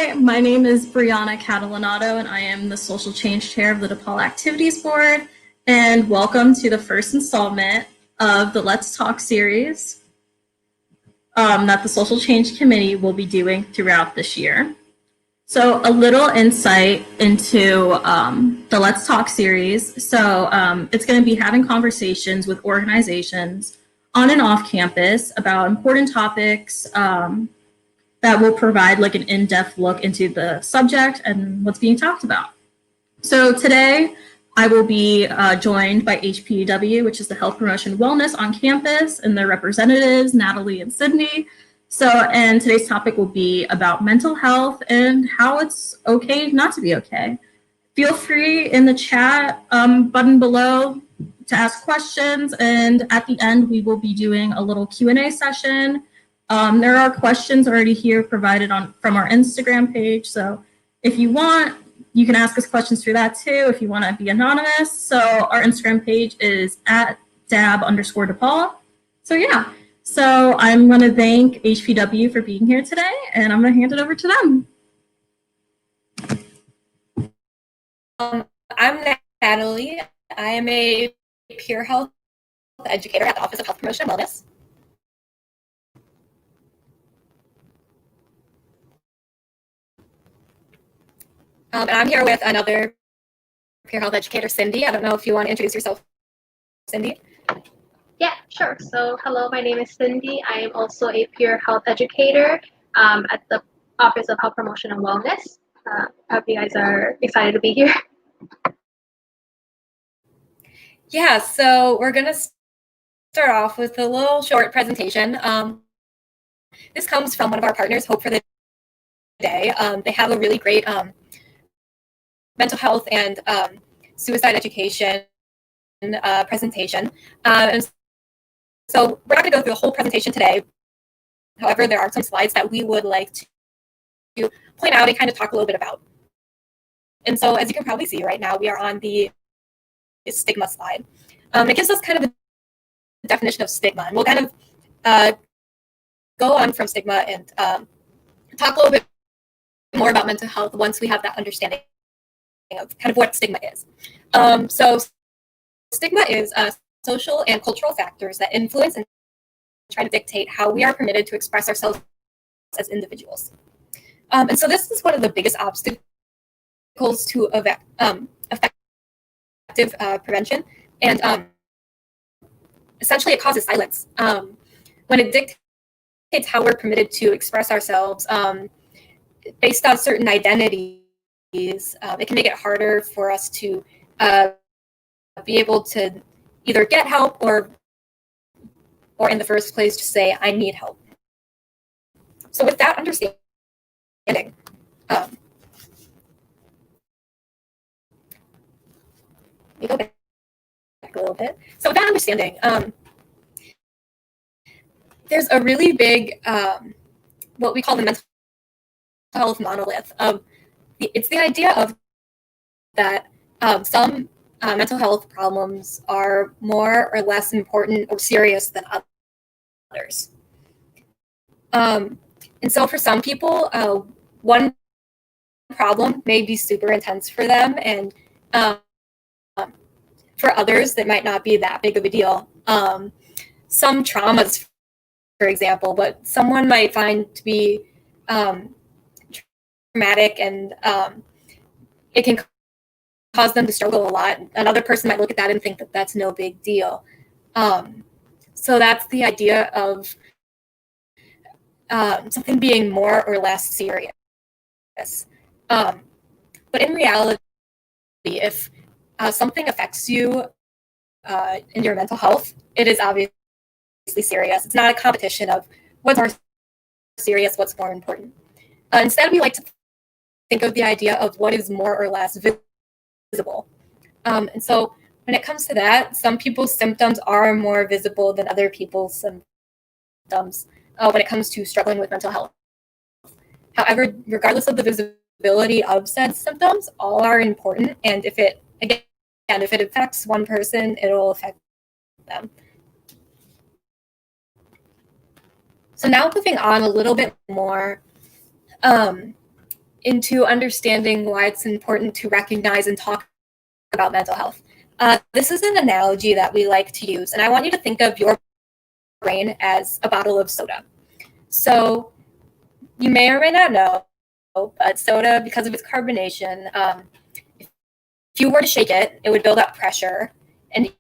Hi, my name is Brianna Catalanato, and I am the Social Change Chair of the DePaul Activities Board. And welcome to the first installment of the Let's Talk series that the Social Change Committee will be doing throughout this year. So a little insight into the Let's Talk series. So it's going to be having conversations with organizations on and off campus about important topics that will provide like an in-depth look into the subject and what's being talked about. So today I will be joined by HPW, which is the Health Promotion Wellness on campus, and their representatives, Natalie and Sydney. And today's topic will be about mental health and how it's okay not to be okay. Feel free in the chat button below to ask questions, and at the end we will be doing a little Q&A session. There are questions already here provided from our Instagram page, so if you want, you can ask us questions through that too if you want to be anonymous. So our Instagram page is at @dab_DePaul. So I'm going to thank HPW for being here today, and I'm going to hand it over to them. I'm Natalie. I am a peer health educator at the Office of Health Promotion and Wellness. And I'm here with another peer health educator, Cindy. I don't know if you want to introduce yourself, Cindy. Yeah, sure. So hello, my name is Cindy. I am also a peer health educator at the Office of Health Promotion and Wellness. I hope you guys are excited to be here. Yeah, so we're going to start off with a little short presentation. This comes from one of our partners, Hope for the Day. They have a really great mental health and suicide education presentation. And so we're not going to go through the whole presentation today. However, there are some slides that we would like to point out and kind of talk a little bit about. And so as you can probably see right now, we are on the stigma slide. It gives us kind of a definition of stigma. And we'll kind of go on from stigma and talk a little bit more about mental health once we have that understanding of kind of what stigma is. So stigma is social and cultural factors that influence and try to dictate how we are permitted to express ourselves as individuals. And so this is one of the biggest obstacles to effective prevention. And essentially it causes silence. When it dictates how we're permitted to express ourselves based on certain identities, it can make it harder for us to be able to either get help or in the first place just say, I need help. So with that understanding, we go back a little bit. So with that understanding, there's a really big, what we call the mental health monolith. It's the idea of that some mental health problems are more or less important or serious than others. And so for some people, one problem may be super intense for them, and for others, that might not be that big of a deal. Some traumas, for example, what someone might find to be traumatic, and it can cause them to struggle a lot. Another person might look at that and think that that's no big deal. So that's the idea of something being more or less serious. But in reality, if something affects you in your mental health, it is obviously serious. It's not a competition of what's more serious, what's more important. Instead, we like to think of the idea of what is more or less visible. And so when it comes to that, some people's symptoms are more visible than other people's symptoms when it comes to struggling with mental health. However, regardless of the visibility of said symptoms, all are important. And if it affects one person, it'll affect them. So now moving on a little bit more, into understanding why it's important to recognize and talk about mental health. This is an analogy that we like to use, and I want you to think of your brain as a bottle of soda. So you may or may not know, but soda, because of its carbonation, if you were to shake it, it would build up pressure, and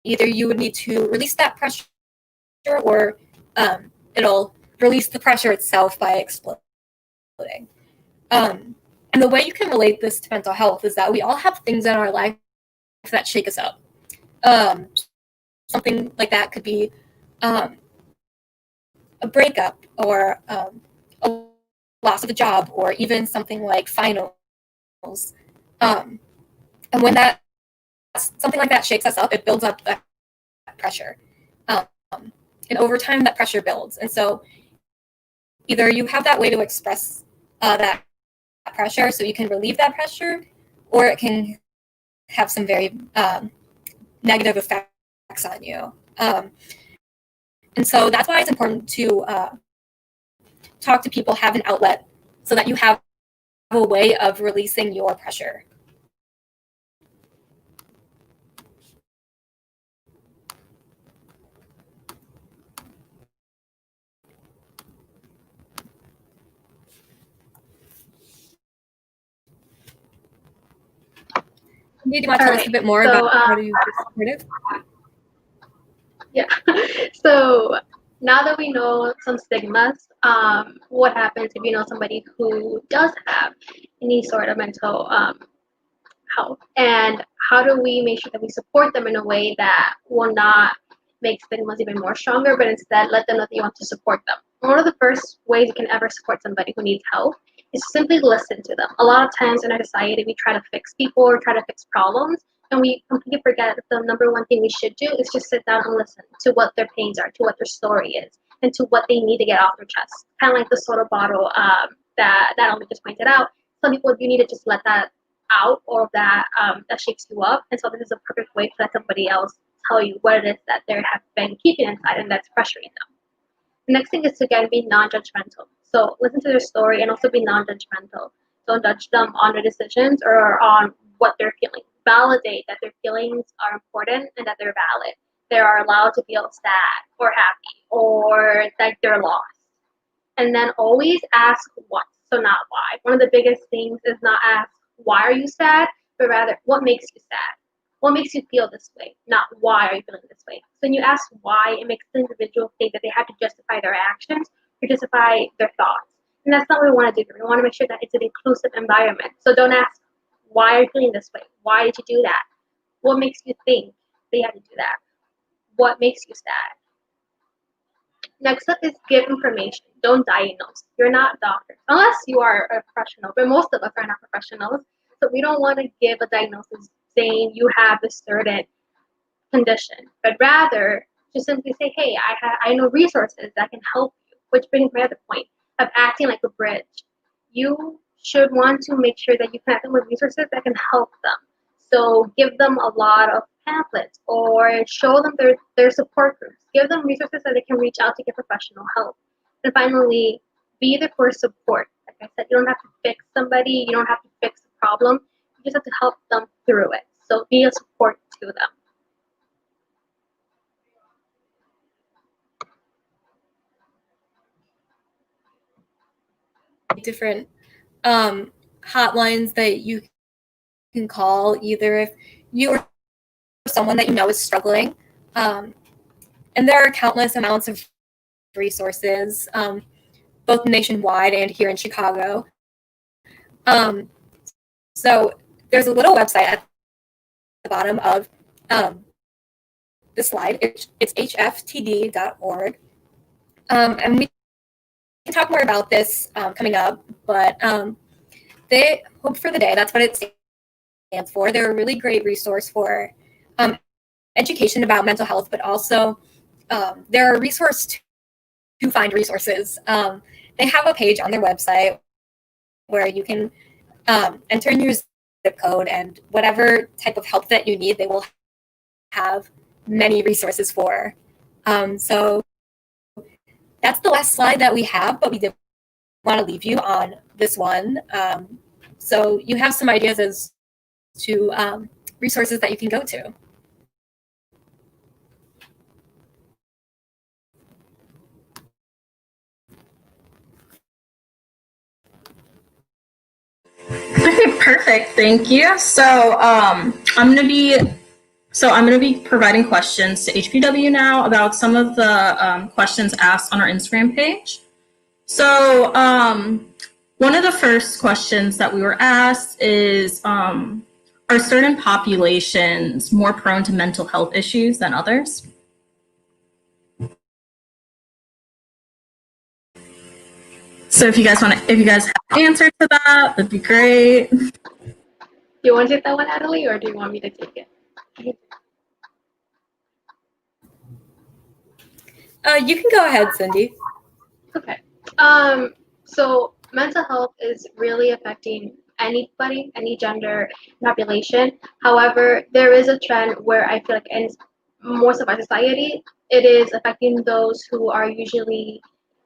either you would need to release that pressure or it'll release the pressure itself by exploding. And the way you can relate this to mental health is that we all have things in our life that shake us up. Something like that could be a breakup or a loss of a job, or even something like finals. And when something like that shakes us up, it builds up that pressure. And over time, that pressure builds. And so either you have that way to express that pressure so you can relieve that pressure, or it can have some very negative effects on you. And so that's why it's important to talk to people, have an outlet, so that you have a way of releasing your pressure. Do you want to tell us a bit more about how do you get supportive? Yeah. So now that we know some stigmas, what happens if you know somebody who does have any sort of mental health, and how do we make sure that we support them in a way that will not make stigmas even more stronger, but instead let them know that you want to support them? One of the first ways you can ever support somebody who needs help is simply listen to them. A lot of times in our society, we try to fix people or try to fix problems, and we completely forget that the number one thing we should do is just sit down and listen to what their pains are, to what their story is, and to what they need to get off their chest. Kind of like the soda bottle that Elmi just pointed out. Some people, you need to just let that out, or that shakes you up. And so this is a perfect way to let somebody else tell you what it is that they have been keeping inside and that's pressuring them. The next thing is to, again, be non-judgmental. So listen to their story and also be non-judgmental. Don't judge them on their decisions or on what they're feeling. Validate that their feelings are important and that they're valid. They are allowed to feel sad or happy or that they're lost. And then always ask what, so not why. One of the biggest things is not ask why are you sad, but rather what makes you sad? What makes you feel this way? Not why are you feeling this way. So when you ask why, it makes the individual think that they have to justify their actions or justify their thoughts. And that's not what we want to do. We want to make sure that it's an inclusive environment. So don't ask why are you feeling this way? Why did you do that? What makes you think they had to do that? What makes you sad? Next up is give information. Don't diagnose. You're not doctors, unless you are a professional, but most of us are not professionals. So we don't want to give a diagnosis saying you have a certain condition, but rather just simply say, hey, I know resources that can help you, which brings me to the point of acting like a bridge. You should want to make sure that you connect them with resources that can help them. So give them a lot of pamphlets or show them their support groups. Give them resources that they can reach out to get professional help. And finally, be there for support. Like I said, you don't have to fix somebody. You don't have to fix the problem. You just have to help them through it. So be a support to them. Different hotlines that you can call, either if you or someone that you know is struggling. And there are countless amounts of resources, both nationwide and here in Chicago. So there's a little website at the bottom of the slide. It's hftd.org. And we can talk more about this coming up, but they Hope for the Day, that's what it stands for. They're a really great resource for education about mental health, but also they're a resource to find resources. They have a page on their website where you can enter in your zip code, and whatever type of help that you need, they will have many resources for. So that's the last slide that we have, but we did want to leave you on this one. So you have some ideas as to resources that you can go to. Okay, perfect. Thank you. So I'm gonna be providing questions to HPW now about some of the questions asked on our Instagram page. So one of the first questions that we were asked is, are certain populations more prone to mental health issues than others? So if you guys have an answer to that, that'd be great. Do you want to take that one, Natalie, or do you want me to take it? You can go ahead, Cindy. Okay. So mental health is really affecting anybody, any gender, population. However, there is a trend where I feel like in most of our society, it is affecting those who are usually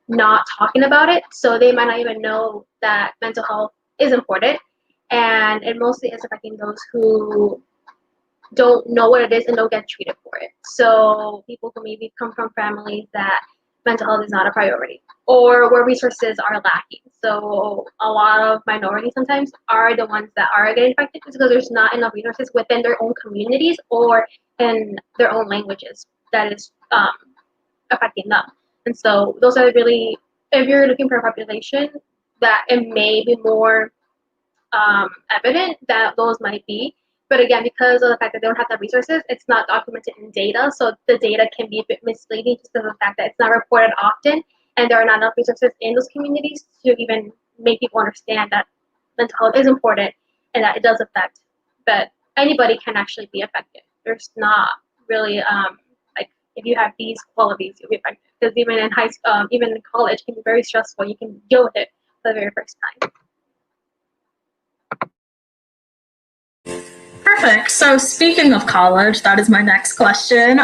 not talking about it. So they might not even know that mental health is important. And it mostly is affecting those who don't know what it is and don't get treated for it. So people who maybe come from families that mental health is not a priority or where resources are lacking. So a lot of minorities sometimes are the ones that are getting affected because there's not enough resources within their own communities or in their own languages that is affecting them. And so those are really, if you're looking for a population that it may be more evident that those might be. But again, because of the fact that they don't have the resources, it's not documented in data. So the data can be a bit misleading just because of the fact that it's not reported often and there are not enough resources in those communities to even make people understand that mental health is important and that it does affect. But anybody can actually be affected. There's not really like if you have these qualities, you'll be affected. Because even in even in college, it can be very stressful. You can deal with it for the very first time. Perfect. So speaking of college, that is my next question.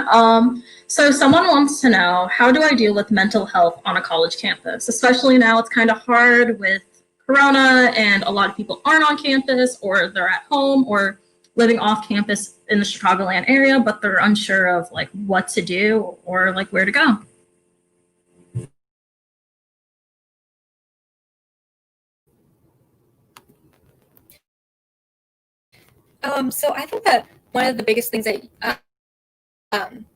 So someone wants to know, how do I deal with mental health on a college campus? Especially now it's kind of hard with Corona and a lot of people aren't on campus or they're at home or living off campus in the Chicagoland area, but they're unsure of like what to do or like where to go. So I think that one of the biggest things that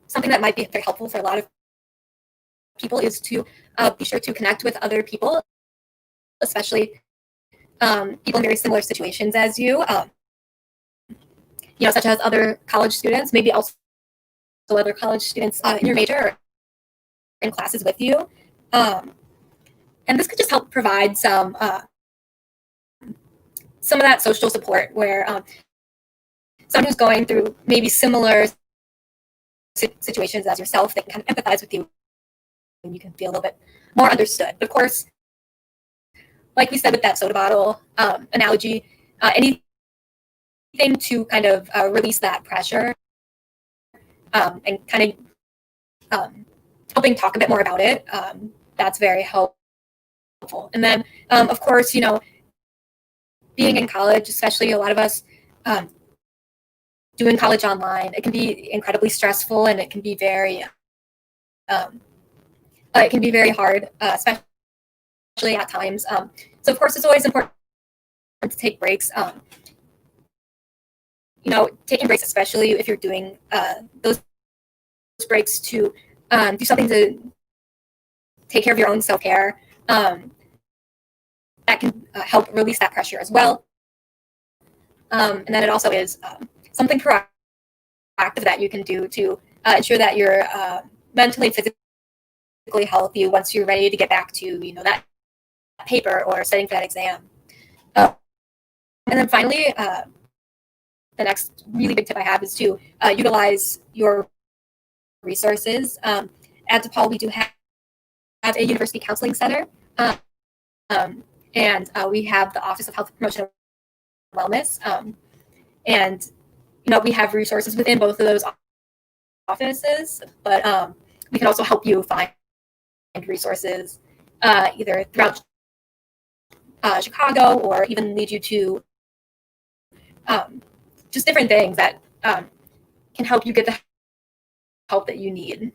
something that might be very helpful for a lot of people is to be sure to connect with other people, especially people in very similar situations as you. Such as other college students, maybe also other college students in your major or in classes with you. And this could just help provide some of that social support where someone who's going through maybe similar situations as yourself, they can kind of empathize with you and you can feel a little bit more understood. But of course, like we said with that soda bottle analogy, anything to kind of release that pressure and kind of helping talk a bit more about it, that's very helpful. And then, of course, being in college, especially a lot of us doing college online, it can be incredibly stressful and it can be very hard, especially at times. So of course, it's always important to take breaks. Taking breaks, especially if you're doing those breaks to do something to take care of your own self-care, that can help release that pressure as well. And then it also is something proactive that you can do to ensure that you're mentally and physically healthy once you're ready to get back to that paper or studying for that exam. And then finally, the next really big tip I have is to utilize your resources. At DePaul, we do have a university counseling center, and we have the Office of Health Promotion and Wellness, and we have resources within both of those offices, but we can also help you find resources either throughout Chicago, or even lead you to just different things that can help you get the help that you need.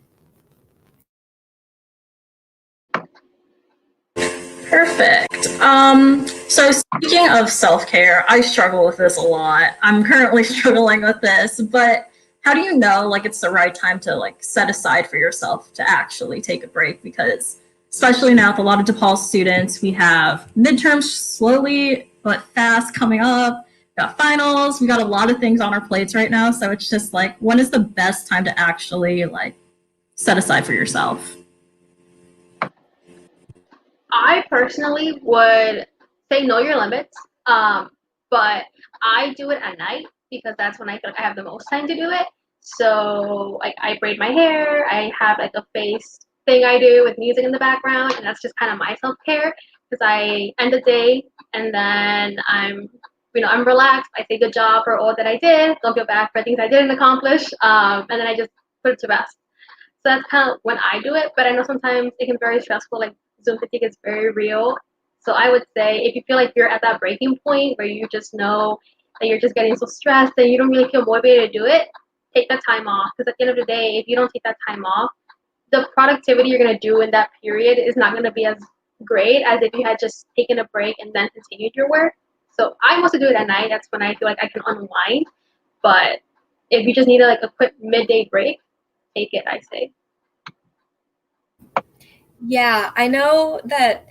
Perfect. So speaking of self-care, I struggle with this a lot. I'm currently struggling with this, but how do you know like it's the right time to like set aside for yourself to actually take a break? Because especially now with a lot of DePaul students, we have midterms slowly but fast coming up. We got finals. We got a lot of things on our plates right now. So it's just like, when is the best time to actually like set aside for yourself? I personally would say know your limits, but I do it at night because that's when I feel like I have the most time to do it. So like I braid my hair, I have like a face thing I do with music in the background, and that's just kind of my self care because I end the day and then I'm relaxed. I say good job for all that I did. Don't feel bad for things I didn't accomplish, and then I just put it to rest. So that's kind of when I do it. But I know sometimes it can be very stressful. Like Zoom fatigue is very real. So I would say if you feel like you're at that breaking point where you just know that you're just getting so stressed and you don't really feel motivated to do it, take that time off. Because at the end of the day, if you don't take that time off, the productivity you're going to do in that period is not going to be as great as if you had just taken a break and then continued your work. So I mostly do it at night. That's when I feel like I can unwind. But if you just need like a quick midday break, take it, I say. Yeah, I know that,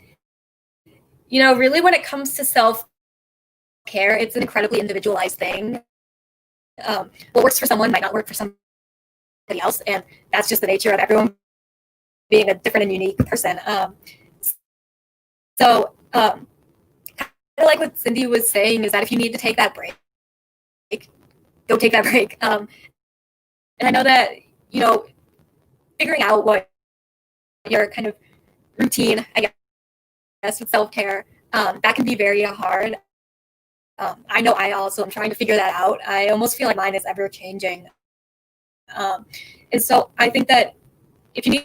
really when it comes to self care, it's an incredibly individualized thing. What works for someone might not work for somebody else, and that's just the nature of everyone being a different and unique person. So, kind of like what Cindy was saying, is that if you need to take that break, go take that break. And I know that, figuring out what your kind of routine, I guess, with self care, that can be very hard. I know I also am trying to figure that out. I almost feel like mine is ever changing. And so I think that if you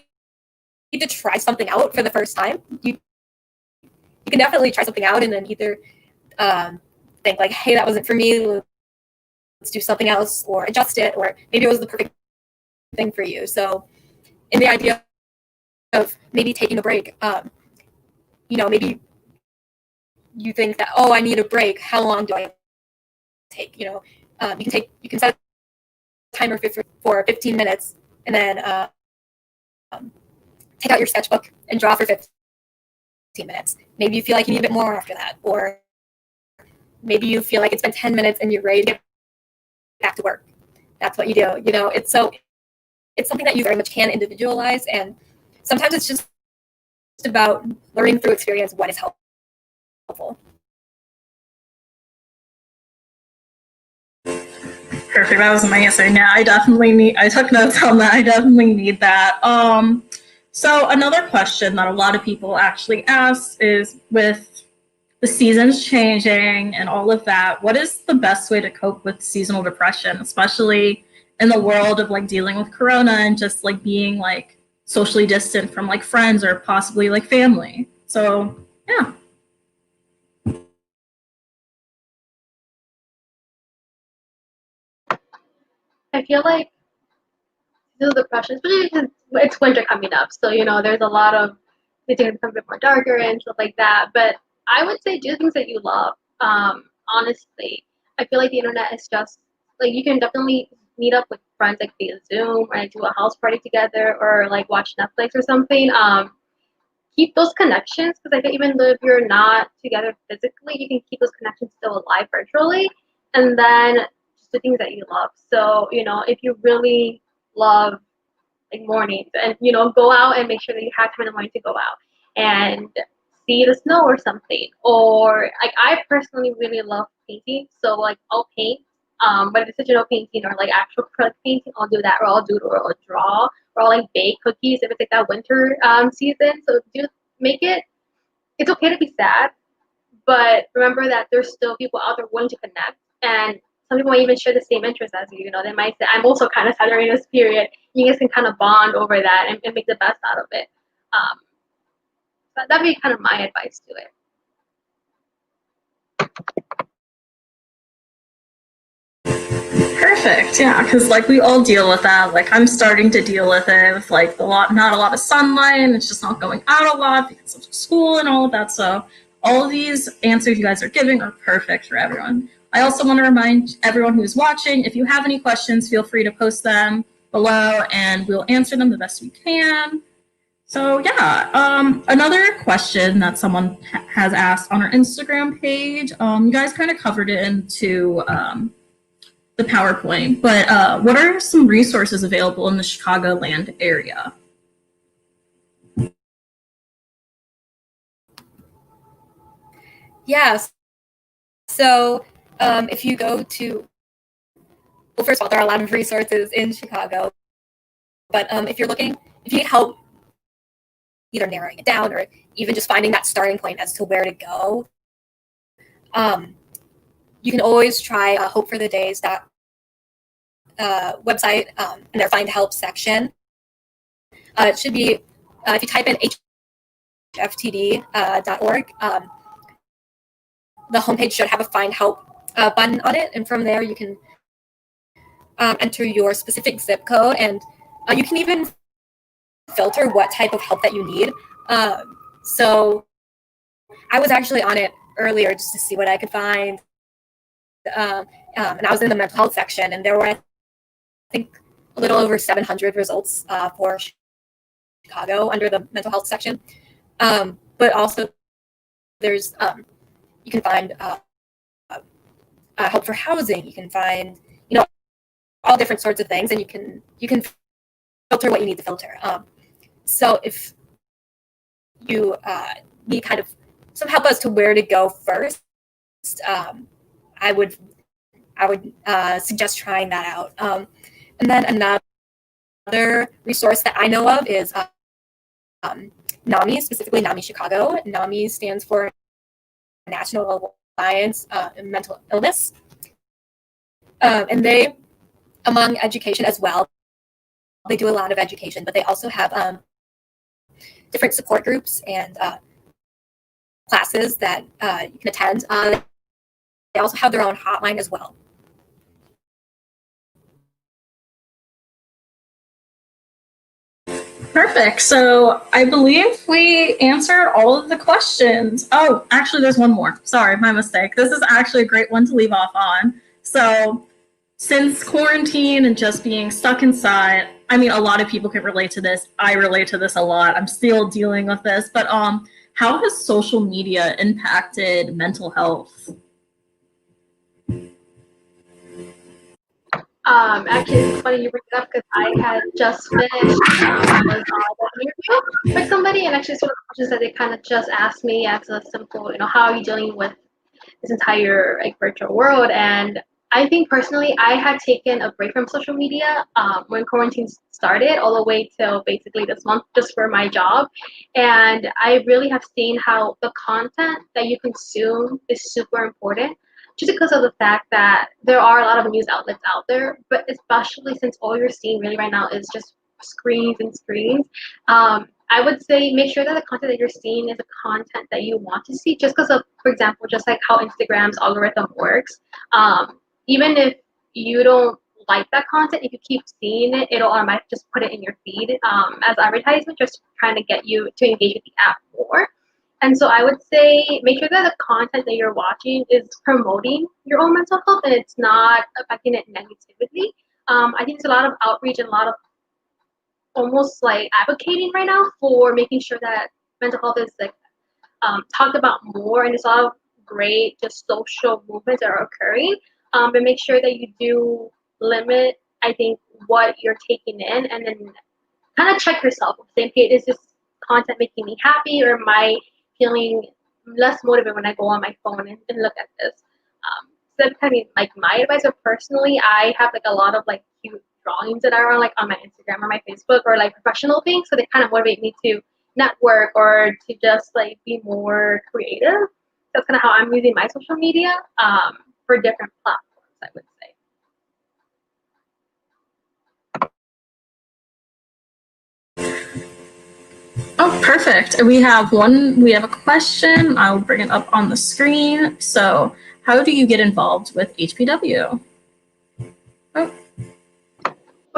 need to try something out for the first time, you can definitely try something out and then either think like, hey, that wasn't for me. Let's do something else or adjust it, or maybe it was the perfect thing for you. So in the idea of maybe taking a break, maybe you think that, oh, I need a break. How long do I take? You can set a timer for 15 minutes, and then take out your sketchbook and draw for 15 minutes. Maybe you feel like you need a bit more after that, or maybe you feel like it's been 10 minutes and you're ready to get back to work. That's what you do. It's something that you very much can individualize, and sometimes it's just about learning through experience what is helpful. Perfect. That was my answer. Yeah, I took notes on that. I definitely need that. So another question that a lot of people actually ask is, with the seasons changing and all of that, what is the best way to cope with seasonal depression, especially in the world of like dealing with Corona and just like being like socially distant from like friends or possibly like family? So yeah. I feel like seasonal depression, especially because it's winter coming up. So, there's a lot of things going to become a bit more darker and stuff like that. But I would say do things that you love. Honestly, I feel like the internet is just like you can definitely meet up with friends like via Zoom or like do a house party together or like watch Netflix or something. Keep those connections because I think even though if you're not together physically, you can keep those connections still alive virtually. And then just the things that you love. So, if you really love like mornings and go out and make sure that you have time in the morning to go out and see the snow or something, or like I personally really love painting, so like I'll paint, but if it's digital painting or like actual acrylic painting, I'll do that, or I'll doodle, or I'll draw, or I'll like bake cookies if it's like that winter season. So do make it, it's okay to be sad, but remember that there's still people out there willing to connect, and some people might even share the same interests as you. They might say, "I'm also kind of sad during this period." You guys can kind of bond over that and make the best out of it. That'd be kind of my advice to it. Perfect. Yeah, because like we all deal with that. Like I'm starting to deal with it with like not a lot of sunlight, and it's just not going out a lot because of school and all of that. So all of these answers you guys are giving are perfect for everyone. I also want to remind everyone who's watching, if you have any questions, feel free to post them below, and we'll answer them the best we can. So yeah, another question that someone has asked on our Instagram page. You guys kind of covered it into the PowerPoint, but what are some resources available in the Chicagoland area? Yes. So if you go to, well, first of all, there are a lot of resources in Chicago, but if you need help either narrowing it down or even just finding that starting point as to where to go, you can always try Hope for the Days website and their Find Help section. It should be, if you type in hftd.org, the homepage should have a Find Help button on it, and from there you can enter your specific zip code, and you can even filter what type of help that you need. So I was actually on it earlier just to see what I could find, and I was in the mental health section, and there were, I think, a little over 700 results for Chicago under the mental health section. But also there's you can find help for housing. You can find, all different sorts of things, and you can filter what you need to filter. So if you need kind of some help as to where to go first, I would suggest trying that out. And then another resource that I know of is NAMI, specifically NAMI Chicago. NAMI stands for National Alliance in Mental Illness. And they, among education as well, they do a lot of education, but they also have different support groups and classes that you can attend. They also have their own hotline as well. Perfect. So I believe we answered all of the questions. Oh, actually, there's one more. Sorry, my mistake. This is actually a great one to leave off on. So since quarantine and just being stuck inside, I mean, a lot of people can relate to this. I relate to this a lot. I'm still dealing with this. But how has social media impacted mental health? Actually, it's funny you bring it up because I had just finished an interview with somebody, and actually, some of the questions that they kind of just asked me as a simple, how are you dealing with this entire virtual world? And I think personally, I had taken a break from social media when quarantine started, all the way till basically this month, just for my job. And I really have seen how the content that you consume is super important, just because of the fact that there are a lot of news outlets out there, but especially since all you're seeing really right now is just screens and screens. I would say make sure that the content that you're seeing is the content that you want to see, just because of, for example, just like how Instagram's algorithm works. Even if you don't like that content, if you keep seeing it, it'll automatically just put it in your feed as advertisement, just trying to get you to engage with the app more. And so I would say make sure that the content that you're watching is promoting your own mental health and it's not affecting it negatively. I think there's a lot of outreach and a lot of almost like advocating right now for making sure that mental health is talked about more, and there's a lot of great just social movements that are occurring. But make sure that you do limit, I think, what you're taking in, and then kind of check yourself. Saying, hey, is this content making me happy, or am I feeling less motivated when I go on my phone and look at this? So that's kind of like my advice. So personally, I have a lot of cute drawings that are on my Instagram or my Facebook, or professional things, so they kind of motivate me to network or to just be more creative. That's kind of how I'm using my social media for different platforms, I would say. Oh, perfect. We have a question. I'll bring it up on the screen. So how do you get involved with HPW? Oh,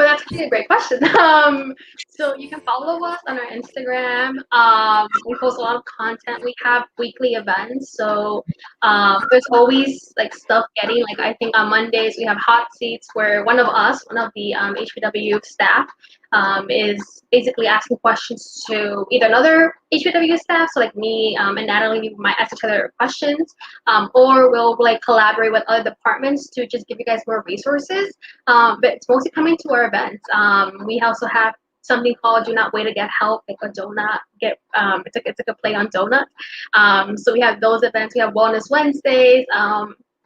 Well, that's actually a great question. So you can follow us on our Instagram. We post a lot of content. We have weekly events, so there's always like stuff getting. Like I think on Mondays we have hot seats where one of the HPW staff, is basically asking questions to either another HPW staff, so like me and Natalie might ask each other questions, or we'll like collaborate with other departments to just give you guys more resources. But it's mostly coming to our events. We also have something called "Do Not Wait to Get Help," like a donut. It's like a play on donuts. So we have those events. We have Wellness Wednesdays.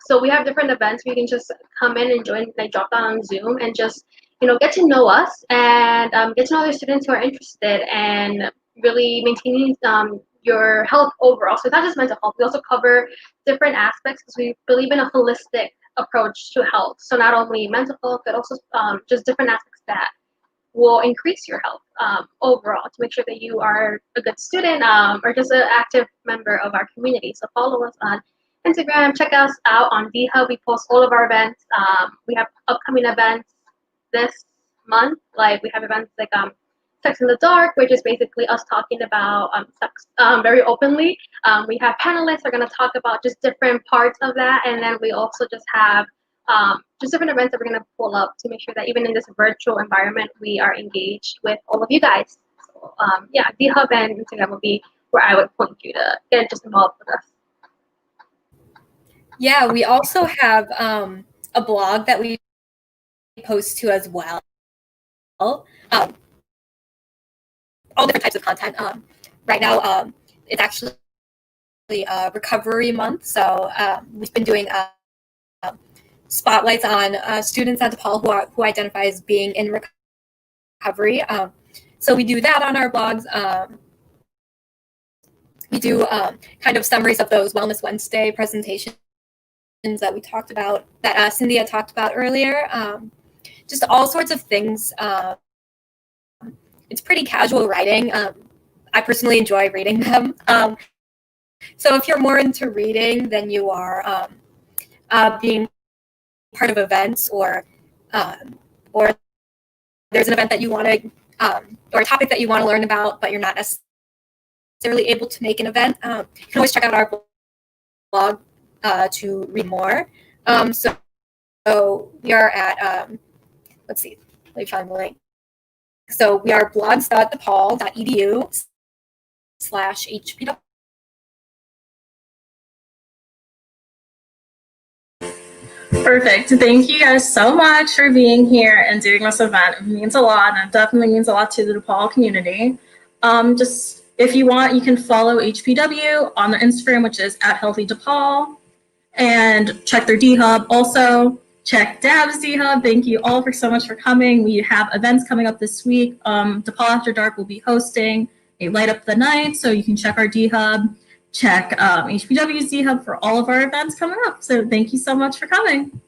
So we have different events where you can just come in and join, like drop down on Zoom and just get to know us and get to know other students who are interested and really maintaining your health overall. So it's not just mental health. We also cover different aspects because we believe in a holistic approach to health. So not only mental health, but also just different aspects that will increase your health overall to make sure that you are a good student or just an active member of our community. So follow us on Instagram. Check us out on VHub. We post all of our events. We have upcoming events this month. Like we have events like Sex in the Dark, which is basically us talking about sex very openly. We have panelists who are going to talk about just different parts of that, and then we also just have just different events that we're going to pull up to make sure that even in this virtual environment, we are engaged with all of you guys. So yeah, VHub and Instagram will be where I would point you to get just involved with us. Yeah, we also have a blog that we post to as well. All different types of content. Right now, it's actually recovery month, so we've been doing spotlights on students at DePaul who identify as being in recovery. So we do that on our blogs. We do kind of summaries of those Wellness Wednesday presentations that we talked about, that Cynthia talked about earlier. Just all sorts of things. It's pretty casual writing. I personally enjoy reading them. So if you're more into reading than you are being part of events, or there's an event that you want to, or a topic that you want to learn about, but you're not necessarily able to make an event, you can always check out our blog to read more. So we are at, let's see, let me find the link. So we are blogs.depal.edu/HPW. Perfect. Thank you guys so much for being here and doing this event. It means a lot, and it definitely means a lot to the DePaul community. Just if you want, you can follow HPW on their Instagram, which is @HealthyDePaul, and check their DHub. Also, check Dab's DHub. Thank you all for so much for coming. We have events coming up this week. DePaul After Dark will be hosting a Light Up the Night, so you can check our DHub. Check HPW's DHub for all of our events coming up. So thank you so much for coming.